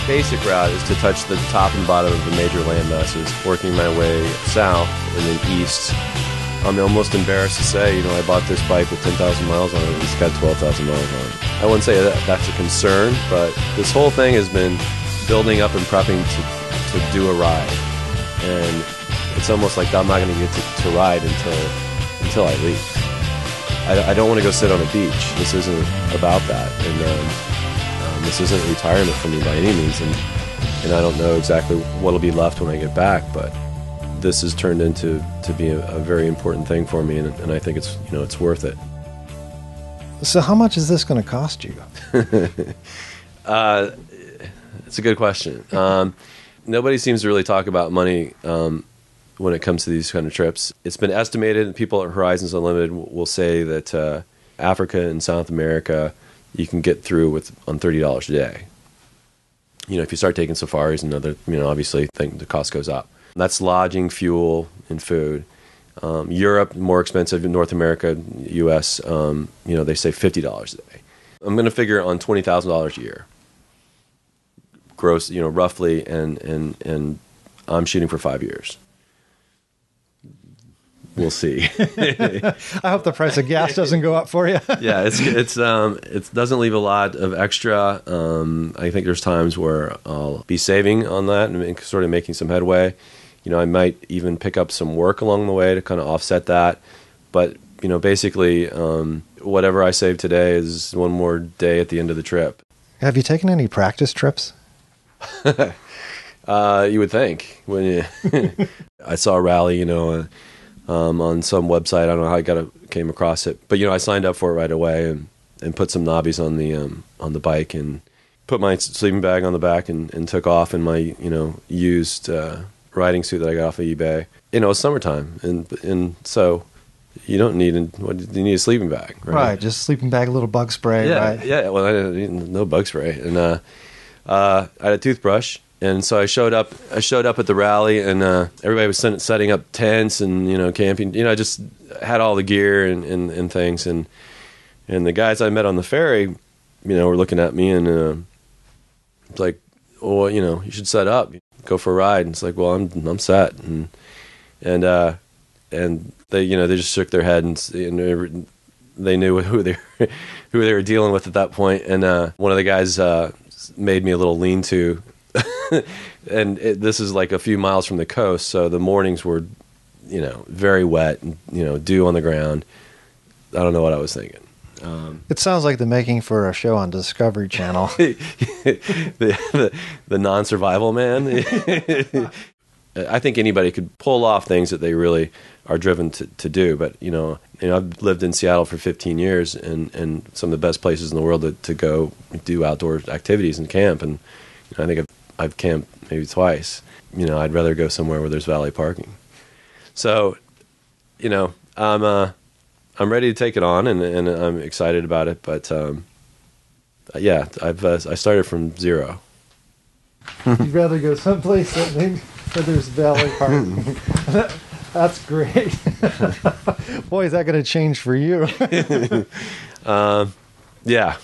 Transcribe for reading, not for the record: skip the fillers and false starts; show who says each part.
Speaker 1: basic route is to touch the top and bottom of the major land masses, working my way south and then east. I'm almost embarrassed to say, I bought this bike with 10,000 miles on it. It's got 12,000 miles on it. I wouldn't say that's a concern, but this whole thing has been building up and prepping to do a ride. And it's almost like I'm not going to get to ride until I leave. I don't want to go sit on a beach. This isn't about that. And this isn't retirement for me by any means. And I don't know exactly what'll be left when I get back, but this has turned into be a very important thing for me, and I think it's it's worth it.
Speaker 2: So how much is this going to cost you?
Speaker 1: It's a good question. Nobody seems to really talk about money when it comes to these kind of trips. It's been estimated, and people at Horizons Unlimited will say that Africa and South America you can get through on $30 a day. If you start taking safaris and other, obviously the cost goes up. That's lodging, fuel, and food. Europe, more expensive. In North America, U.S., they say $50 a day. I'm going to figure on $20,000 a year, gross, roughly, and I'm shooting for 5 years. We'll see.
Speaker 2: I hope the price of gas doesn't go up for you.
Speaker 1: Yeah, it doesn't leave a lot of extra. I think there's times where I'll be saving on that and sort of making some headway. I might even pick up some work along the way to kind of offset that. But basically, whatever I save today is one more day at the end of the trip.
Speaker 2: Have you taken any practice trips?
Speaker 1: You would think when I saw a rally, on some website. I don't know how I came across it, but I signed up for it right away and put some knobbies on the bike and put my sleeping bag on the back and took off in my used riding suit that I got off of eBay. It's summertime and so you don't need you need a sleeping bag, right?
Speaker 2: Right, just sleeping bag, a little bug spray,
Speaker 1: yeah,
Speaker 2: right?
Speaker 1: Yeah, well, I didn't no bug spray, and I had a toothbrush. And so I showed up at the rally, and everybody was setting up tents and camping. I just had all the gear and things, and the guys I met on the ferry, were looking at me, and it's like, well, you should set up, go for a ride. And it's like, well, I'm set, and they they just shook their head and they knew who they were dealing with at that point. And one of the guys made me a little lean-to. And this is like a few miles from the coast, so the mornings were, very wet, and, dew on the ground. I don't know what I was thinking.
Speaker 2: It sounds like the making for a show on Discovery Channel.
Speaker 1: the non-survival man. I think anybody could pull off things that they really are driven to do. But I've lived in Seattle for 15 years, and some of the best places in the world to go do outdoor activities and camp. And I think I've camped maybe twice. I'd rather go somewhere where there's valet parking. So, I'm ready to take it on, and I'm excited about it. But yeah, I started from zero.
Speaker 2: You'd rather go someplace where there's valet parking. That's great. Boy, is that going to change for you.
Speaker 1: Yeah.